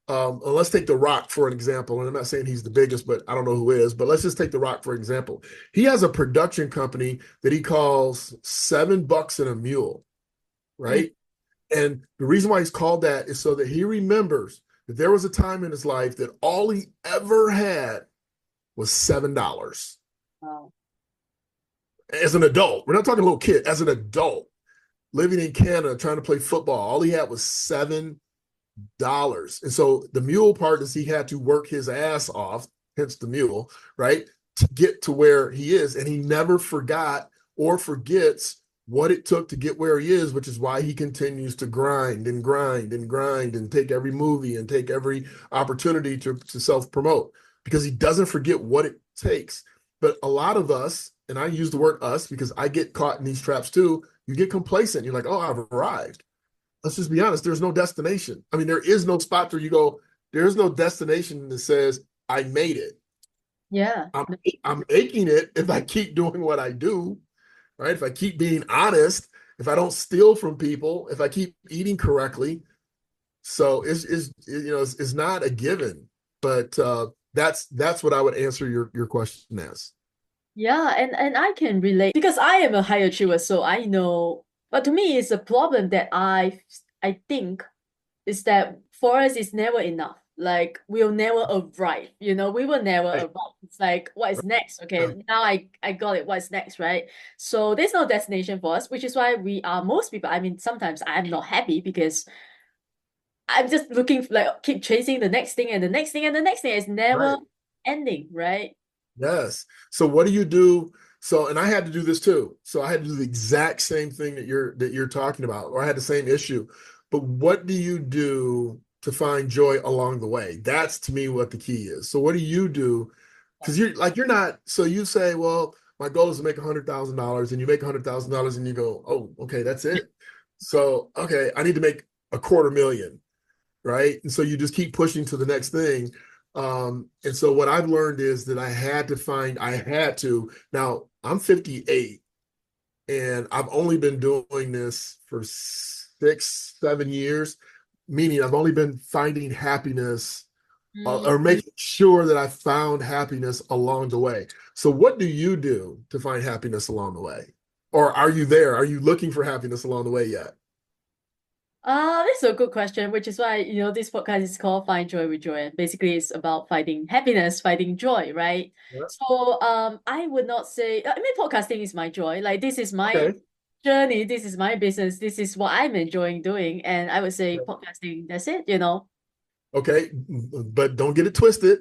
and let's take The Rock for an example. And I'm not saying he's the biggest, but I don't know who is. But let's just take The Rock for example. He has a production company that he calls $7 and a Mule, Mm. right? And the reason why he's called that is so that he remembers that there was a time in his life that all he ever had was $7 Wow. as an adult. We're not talking a little kid, as an adult living in Canada trying to play football. All he had was $7. And so the mule part is he had to work his ass off, hence the mule, right? To get to where he is. And he never forgot or forgets what it took to get where he is, which is why he continues to grind and grind and grind and take every movie and take every opportunity to self-promote because he doesn't forget what it takes. But a lot of us, and I use the word us because I get caught in these traps too, you get complacent. You're like, oh, I've arrived. Let's just be honest. There's no destination. I mean, there is no spot where you go, there's no destination that says, I made it. Yeah. I'm, I'm making it if I keep doing what I do, right? If I keep being honest, if I don't steal from people, if I keep eating correctly. So it's not a given, but that's what I would answer your question as. Yeah, and I can relate because I am a high achiever, so I know. But to me, it's a problem that I think is that for us, it's never enough. Like we'll never arrive, we will never Right. arrive. It's like, what is next? Yeah. Okay, now I got it. What's next, right? So there's no destination for us, which is why we are most people. I mean, sometimes I'm not happy because I'm just looking like keep chasing the next thing and the next thing and the next thing. It's never Right. ending, right? Yes. So what do you do? So, and I had to do this too. So I had to do the exact same thing that you're talking about, or I had the same issue. But what do you do to find joy along the way? That's to me what the key is. So what do you do? Because you're not, so you say, well, my goal is to make $100,000 and you make $100,000 and you go, oh, okay, that's it. So, okay, I need to make a quarter million, right? And so you just keep pushing to the next thing. And so what I've learned is that I had to, now I'm 58 and I've only been doing this for 6, 7 years, meaning I've only been finding happiness or Mm. making sure that I found happiness along the way. So what do you do to find happiness along the way? Or are you there? Are you looking for happiness along the way yet? This is a good question, which is why, this podcast is called Find Joy with Joy. And basically it's about finding happiness, finding joy, right? Yeah. So I would not say I mean podcasting is my joy. Like this is my Okay. journey, this is my business, this is what I'm enjoying doing. And I would say podcasting, that's it. Okay. But don't get it twisted.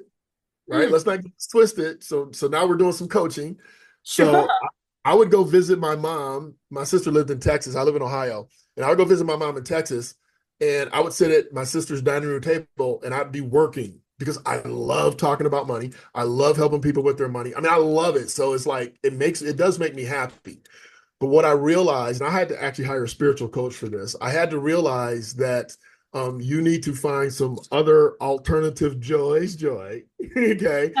Right? Mm, Let's not get this twisted. So now we're doing some coaching. sure. So I would go visit my mom. My sister lived in Texas. I live in Ohio. And I would go visit my mom in Texas. And I would sit at my sister's dining room table and I'd be working because I love talking about money. I love helping people with their money. I mean, I love it. So it's like it does make me happy. But what I realized, and I had to actually hire a spiritual coach for this, I had to realize that you need to find some other alternative joy, okay,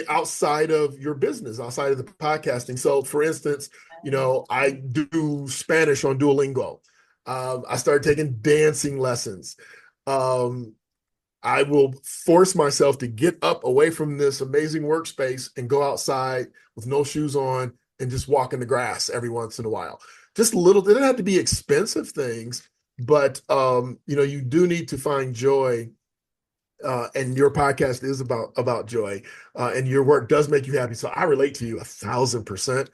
outside of your business, outside of the podcasting. So, for instance, I do Spanish on Duolingo. I started taking dancing lessons. Um, I will force myself to get up away from this amazing workspace and go outside with no shoes on and just walk in the grass every once in a while. Just little, they don't have to be expensive things, but you do need to find joy. And your podcast is about joy, and your work does make you happy. So I relate to you 1,000%.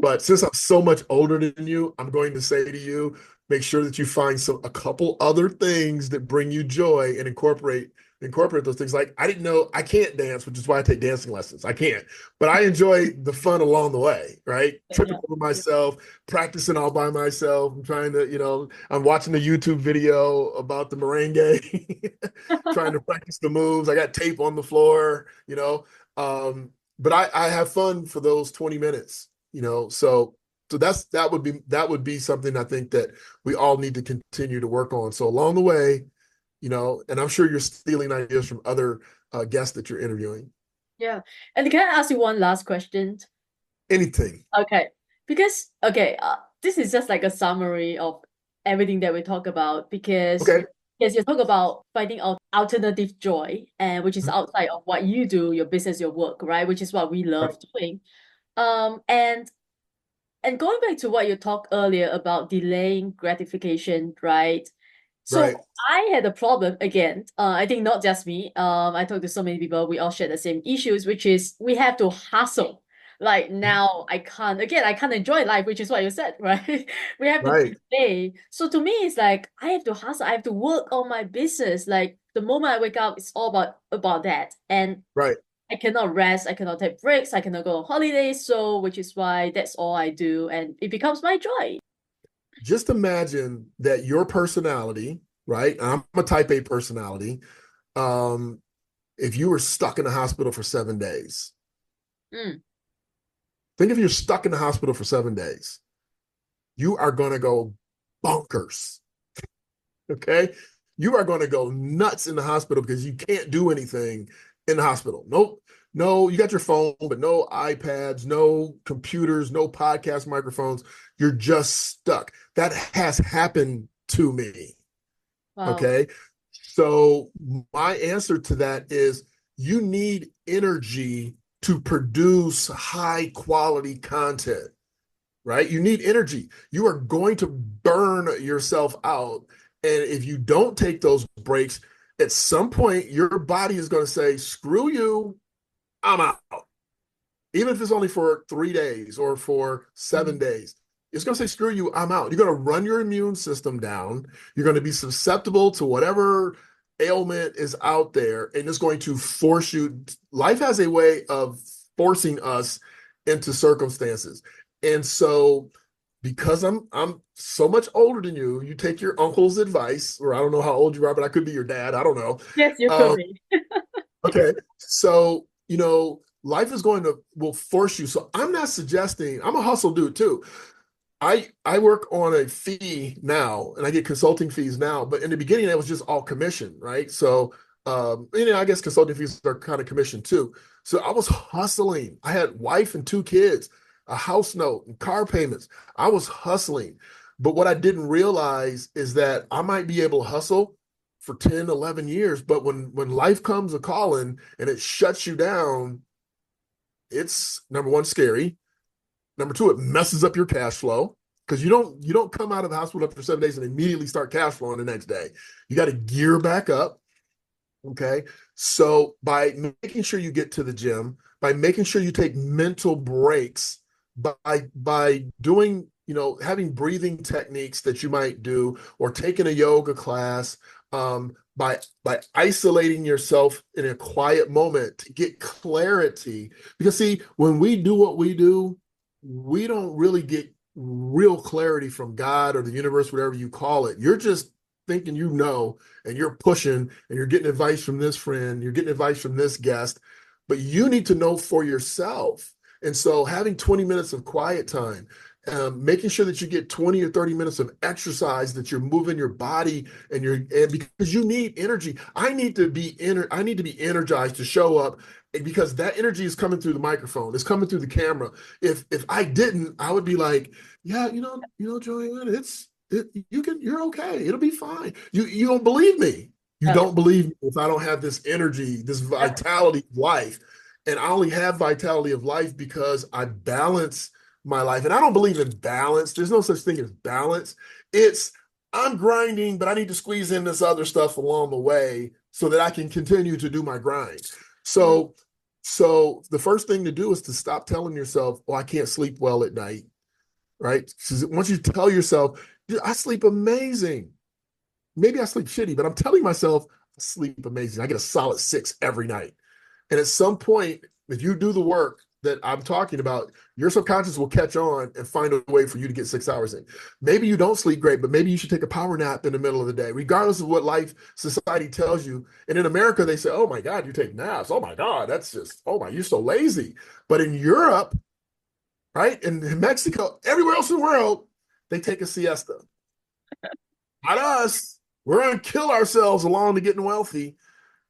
But since I'm so much older than you, I'm going to say to you, make sure that you find a couple other things that bring you joy and incorporate those things. Like I didn't know I can't dance, which is why I take dancing lessons. I can't, but I enjoy the fun along the way, right? Tripping Yeah. over myself, practicing all by myself. I'm trying to, I'm watching the YouTube video about the merengue, trying to practice the moves. I got tape on the floor. But I have fun for those 20 minutes, so So that would be something I think that we all need to continue to work on. So along the way, and I'm sure you're stealing ideas from other guests that you're interviewing. Yeah. And can I ask you one last question? Anything. Okay. Because, this is just like a summary of everything that we talk about. Because, Okay. yes, you talk about finding out alternative joy, and which is Mhm. outside of what you do, your business, your work, right? Which is what we Right. love doing. Um, and and going back to what you talked earlier about delaying gratification, right? Right. So I had a problem again. I think not just me. I talked to so many people. We all share the same issues, which is we have to hustle. Like Mhm. now, I can't. Again, I can't enjoy life, which is what you said, right? We have to Right. delay. So to me, it's like I have to hustle. I have to work on my business. Like the moment I wake up, it's all about that, and Right. I cannot rest. I cannot take breaks. I cannot go on holidays. So, which is why that's all I do, and it becomes my joy. Just imagine that your personality, right? I'm a type A personality. Um, if you were stuck in the hospital for 7 days, Mm. think if you're stuck in the hospital for 7 days, you are going to go bonkers. Okay. You are going to go nuts in the hospital because you can't do anything in the hospital. Nope. No, you got your phone, but no iPads, no computers, no podcast microphones. You're just stuck. That has happened to me. Wow. Okay. So my answer to that is you need energy to produce high quality content, right? You need energy. You are going to burn yourself out. And if you don't take those breaks, at some point, your body is going to say, screw you, I'm out. Even if it's only for 3 days or for seven Mm. days, it's going to say, screw you, I'm out. You're going to run your immune system down. You're going to be susceptible to whatever ailment is out there, and it's going to force you. Life has a way of forcing us into circumstances. And so, because I'm so much older than you, you take your uncle's advice, or I don't know how old you are, but I could be your dad. I don't know. Yes, you could Um, be. Okay. So, life is going to will force you. So I'm not suggesting I'm a hustle dude too. I work on a fee now and I get consulting fees now, but in the beginning it was just all commission, right? So I guess consulting fees are kind of commission too. So I was hustling. I had wife and two kids, a house note and car payments. I was hustling. But what I didn't realize is that I might be able to hustle for 10, 11 years, but when life comes a calling and it shuts you down, it's number one, scary. Number two, it messes up your cash flow because you don't come out of the hospital after 7 days and immediately start cash flowing the next day. You got to gear back up. Okay. So by making sure you get to the gym, by making sure you take mental breaks, by doing, having breathing techniques that you might do, or taking a yoga class, by isolating yourself in a quiet moment to get clarity. Because see, when we do what we do, we don't really get real clarity from God or the universe, whatever you call it. You're just thinking and you're pushing and you're getting advice from this friend, you're getting advice from this guest, but you need to know for yourself. And so having 20 minutes of quiet time, making sure that you get 20 or 30 minutes of exercise, that you're moving your body and because you need energy. I need to be energized to show up because that energy is coming through the microphone, it's coming through the camera. If I didn't, I would be like, yeah, Joanne, you're okay. It'll be fine. You don't believe me. You Yeah. don't believe me if I don't have this energy, this Yep. vitality of life. And I only have vitality of life because I balance my life. And I don't believe in balance. There's no such thing as balance. It's I'm grinding, but I need to squeeze in this other stuff along the way so that I can continue to do my grind. Mm. So the first thing to do is to stop telling yourself, "Oh, I can't sleep well at night." Right? Because once you tell yourself, "Dude, I sleep amazing." Maybe I sleep shitty, but I'm telling myself I sleep amazing. I get a solid 6 every night. And at some point, if you do the work that I'm talking about, your subconscious will catch on and find a way for you to get 6 hours in. Maybe you don't sleep great, but maybe you should take a power nap in the middle of the day, regardless of what life society tells you. And in America, they say, oh my God, you take naps. Oh my God, that's just, oh my, you're so lazy. But in Europe, right? And in Mexico, everywhere else in the world, they take a siesta. Not us. We're going to kill ourselves along to getting wealthy,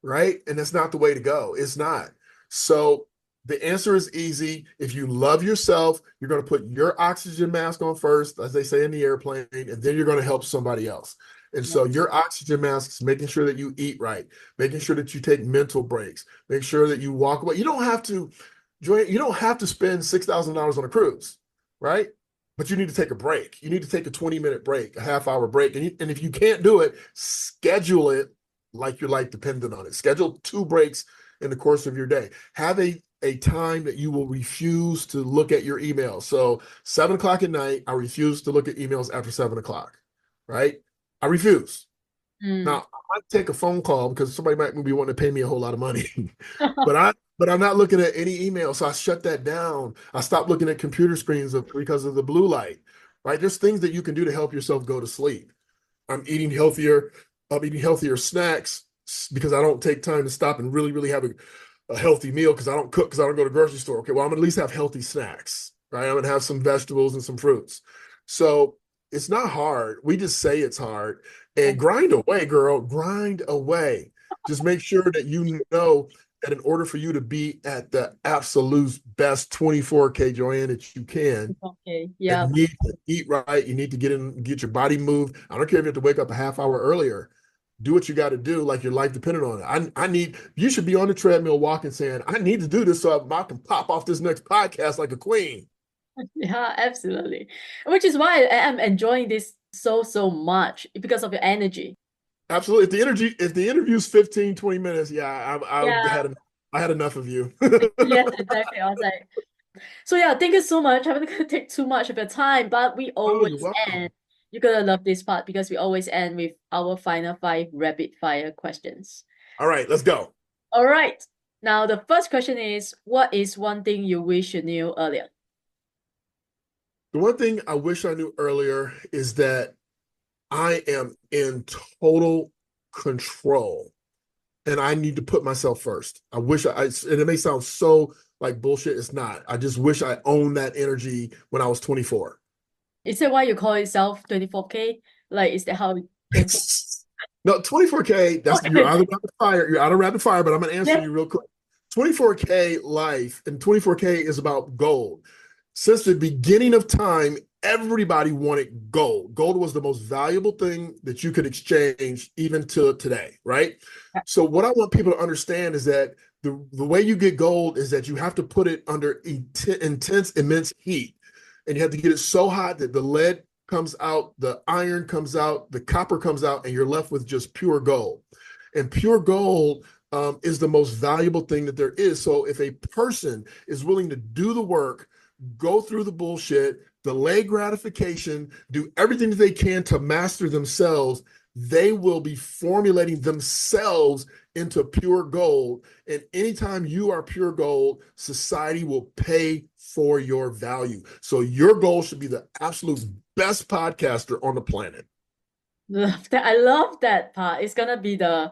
right? And that's not the way to go. It's not. So the answer is easy. If you love yourself, you're going to put your oxygen mask on first, as they say in the airplane, and then you're going to help somebody else. And Yeah. so your oxygen mask is making sure that you eat right, making sure that you take mental breaks, make sure that you walk away. You don't have to join, you don't have to spend $6,000 on a cruise, right? But you need to take a break. You need to take a 20-minute break, a half-hour break. And if you can't do it, schedule it like your life dependent on it. Schedule 2 breaks in the course of your day. Have a time that you will refuse to look at your email. So 7 o'clock at night, I refuse to look at emails after 7 o'clock, right? I refuse. Mm. Now, I might take a phone call because somebody might be wanting to pay me a whole lot of money, but I'm not looking at any email. So I shut that down. I stopped looking at computer screens because of the blue light, right? There's things that you can do to help yourself go to sleep. I'm eating healthier. I'm eating healthier snacks because I don't take time to stop and really, really have a healthy meal because I don't cook because I don't go to the grocery store. Okay, well, I'm gonna at least have healthy snacks, right? I'm gonna have some vegetables and some fruits. So it's not hard. We just say it's hard. And grind away, girl, grind away. Just make sure that you know that in order for you to be at the absolute best 24K Joanne that you can, Okay. that Yeah. you need to eat right. You need to get your body moved. I don't care if you have to wake up a half hour earlier. Do what you got to do, like your life depended on it. You should be on the treadmill walking, saying, I need to do this so I can pop off this next podcast like a queen. Yeah, absolutely. Which is why I am enjoying this so much because of your energy. Absolutely. If the interview's 15, 20 minutes, yeah, Yeah. I had enough of you. Yes, exactly. I was like, so yeah, thank you so much. I'm not gonna take too much of your time, but we Oh, you're always end. welcome. You're gonna love this part because we always end with our final 5 rapid fire questions. All right, let's go. All right. Now the first question is, what is one thing you wish you knew earlier? The one thing I wish I knew earlier is that I am in total control and I need to put myself first. And it may sound so like bullshit. It's not. I just wish I owned that energy when I was 24. Is that why you call yourself 24K? Like, is that how it came from? No, 24K, you're Okay. out of rapid fire. You're out of rapid fire, but I'm gonna answer Yeah. you real quick. 24K life and 24K is about gold. Since the beginning of time, everybody wanted gold. Gold was the most valuable thing that you could exchange even to today, right? So what I want people to understand is that the way you get gold is that you have to put it under intense, immense heat. And you have to get it so hot that the lead comes out, the iron comes out, the copper comes out, and you're left with just pure gold. And pure gold is the most valuable thing that there is. So if a person is willing to do the work, go through the bullshit, delay gratification, do everything that they can to master themselves, they will be formulating themselves into pure gold. And anytime you are pure gold, society will pay for your value. So your goal should be the absolute best podcaster on the planet. Love that. I love that part. It's gonna be the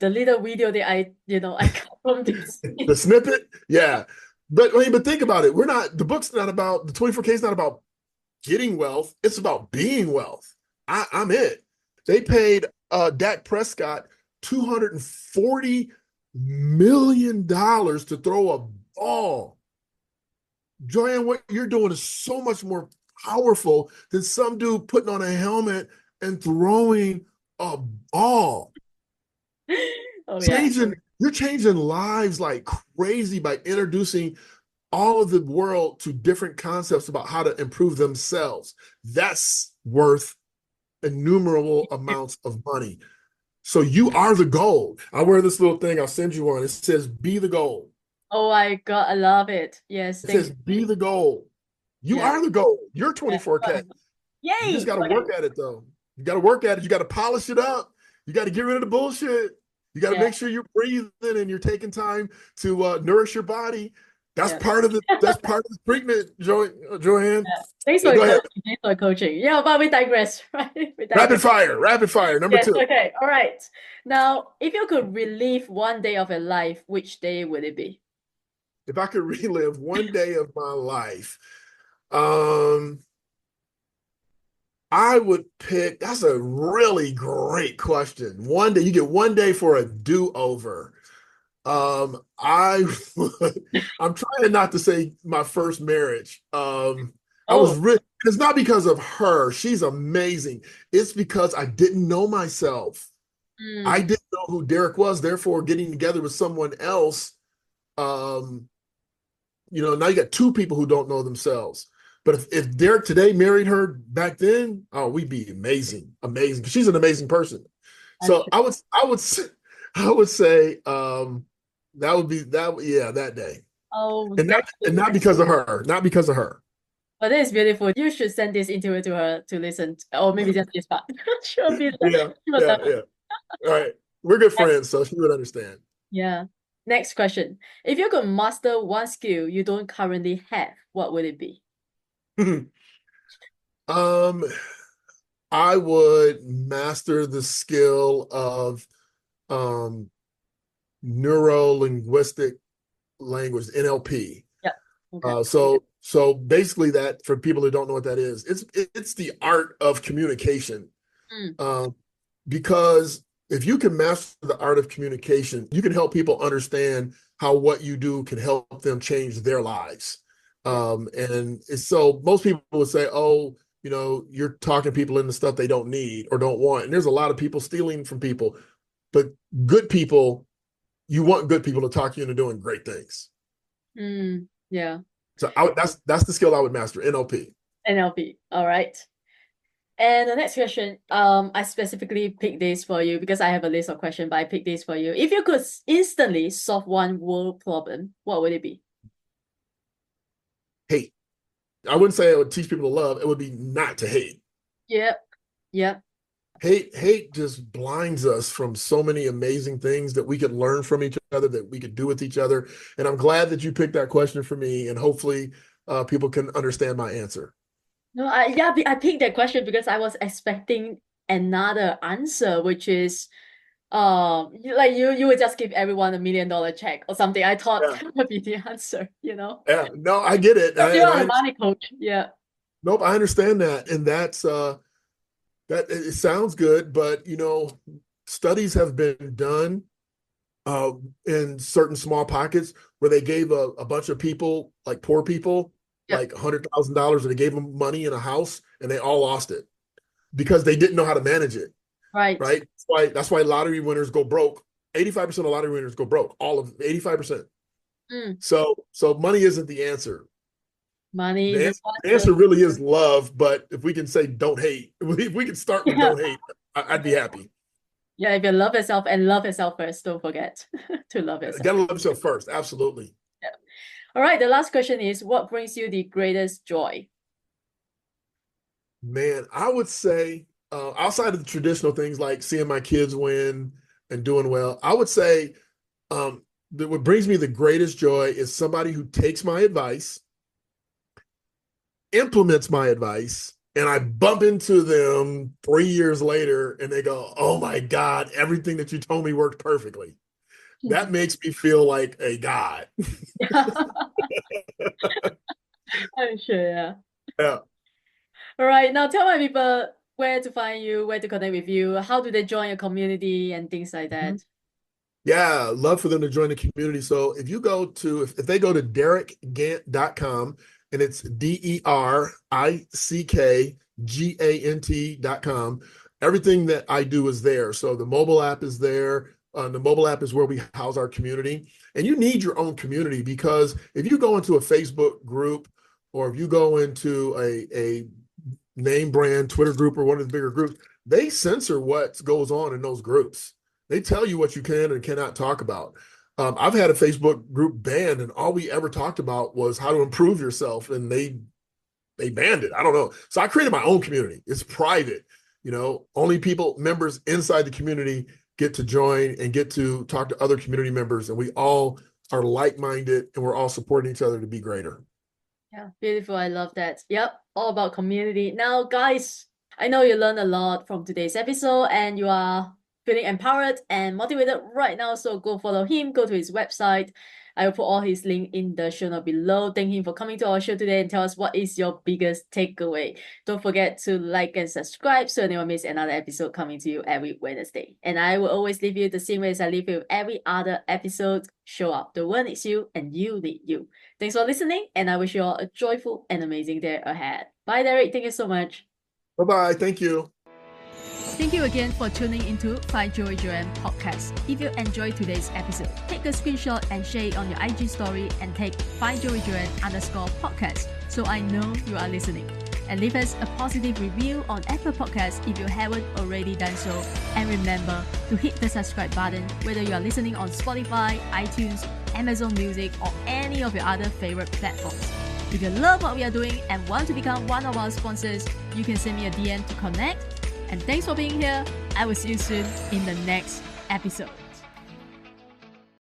little video that I got from this. The snippet, yeah. But I mean, but think about it. The book's not about the 24K is not about getting wealth, it's about being wealth. I'm it. They paid Dak Prescott $240 million to throw a ball. Joanne, what you're doing is so much more powerful than some dude putting on a helmet and throwing a ball. Oh yeah. You're changing lives like crazy by introducing all of the world to different concepts about how to improve themselves. That's worth innumerable amounts of money. So you are the gold. I wear this little thing, I'll send you one. It says, be the gold. Oh my God, I love it. Yes, It thank says, you. be the gold. You Yeah. are the gold. You're Yeah. 24K. You just Yay! got to Okay. work at it, though. You got to work at it. You got to polish it up. You got to get rid of the bullshit. You got to Yeah. make sure you're breathing and you're taking time to nourish your body. Yeah. That's part of the treatment, Joanne. Thanks Yeah, for go ahead. coaching. Thanks for coaching. Yeah, but we digress, right? We digress. Rapid fire, number Yes, 2. okay. All right. Now, if you could relive one day of your life, which day would it be? if I could relive one day of my life, um, I would pick, that's a really great question. One day, you get one day for a do-over. I would, I'm trying not to say my first marriage. I was Oh, really, it's not because of her. She's amazing. It's because I didn't know myself. I mm, didn't know who Derek was. Therefore, getting together with someone else, um, now you got two people who don't know themselves. But if Derek today married her back then, oh, we'd be amazing, amazing. She's an amazing person. I'm So sure. I would say that would be that yeah, that day. Oh, And that's not beautiful. because of her. Not because of her. But that is beautiful. You should send this interview to her to listen, or maybe just this part. She'll be, Yeah, she will yeah, love it. yeah. All right. We're good friends, so she would understand. Yeah. Next question. If you could master one skill you don't currently have, what would it be? um, I would master the skill of um neuro linguistic language, NLP. Yeah. Okay. So basically, that for people who don't know what that is, it's the art of communication. Mm, Um, because if you can master the art of communication, you can help people understand how what you do can help them change their lives. yeah. And so most people would say, "Oh, you're talking people into stuff they don't need or don't want." And there's a lot of people stealing from people, but good people, you want good people to talk you into doing great things. Yeah. So that's the skill I would master, NLP. NLP. All right. And the next question, I specifically picked this for you because I have a list of questions, but I picked this for you. If you could instantly solve one world problem, what would it be? Hate. I wouldn't say I would teach people to love. It would be not to hate. Yep. Yep. Hate just blinds us from so many amazing things that we could learn from each other, that we could do with each other. And I'm glad that you picked that question for me. And hopefully, people can understand my answer. No, I picked that question because I was expecting another answer, which is like you would just give everyone $1 million check or something. I thought Yeah, that would be the answer, you know? yeah. No, I get it, Because you and are I the money coach. Yeah. nope, I understand that, and that's that. It sounds good, but studies have been done uh, in certain small pockets where they gave a bunch of people, like poor people, Yep. like $100,000, and they gave them money in a house, and they all lost it because they didn't know how to manage it. Right. Right? That's why lottery winners go broke. 85% of lottery winners go broke. All of 85%. Mm, So money isn't the answer. money The isn't answer, the answer. answer really is love. But if we can say don't hate, if we can start with Yeah. don't hate, I'd be happy. Yeah, if you love yourself and love yourself first, don't forget to love yourself. Gotta love yourself first. Absolutely. Yeah. All right, the last question is what brings you the greatest joy? Man, I would say outside of the traditional things like seeing my kids win and doing well, I would say that what brings me the greatest joy is somebody who takes my advice, implements my advice, and I bump into them 3 years later and they go, "Oh my God, everything that you told me worked perfectly." That makes me feel like a god. I'm sure, yeah. Yeah. All right, now tell my people where to find you, where to connect with you, how do they join your community and things like Mhm. that. Yeah, love for them to join the community. So if you go to, if they go to DerickGant.com, and it's DerickGant.com, everything that I do is there. So the mobile app is there. The mobile app is where we house our community. And you need your own community, because if you go into a Facebook group, or if you go into a name brand Twitter group or one of the bigger groups, they censor what goes on in those groups. They tell you what you can and cannot talk about. I've had a Facebook group banned, and all we ever talked about was how to improve yourself, and they banned it. I don't know. So I created my own community. It's private. Only members inside the community get to join and get to talk to other community members, and we all are like-minded, and we're all supporting each other to be greater. Yeah, beautiful. I love that. Yep, all about community. Now, guys, I know you learned a lot from today's episode and you are feeling empowered and motivated right now. So go follow him, go to his website. I will put all his link in the show note below. Thank him for coming to our show today and tell us what is your biggest takeaway. Don't forget to like and subscribe so you never miss another episode coming to you every Wednesday. And I will always leave you the same way as I leave you with every other episode. Show up. The world needs you and you need you. Thanks for listening, and I wish you all a joyful and amazing day ahead. Bye, Derick. Thank you so much. Bye-bye. Thank you. Thank you again for tuning into Find Joey Joanne podcast. If you enjoyed today's episode, take a screenshot and share it on your IG story and tag _podcast so I know you are listening. And leave us a positive review on Apple Podcasts if you haven't already done so. And remember to hit the subscribe button whether you are listening on Spotify, iTunes, Amazon Music, or any of your other favorite platforms. If you love what we are doing and want to become one of our sponsors, you can send me a DM to connect. And thanks for being here. I will see you soon in the next episode.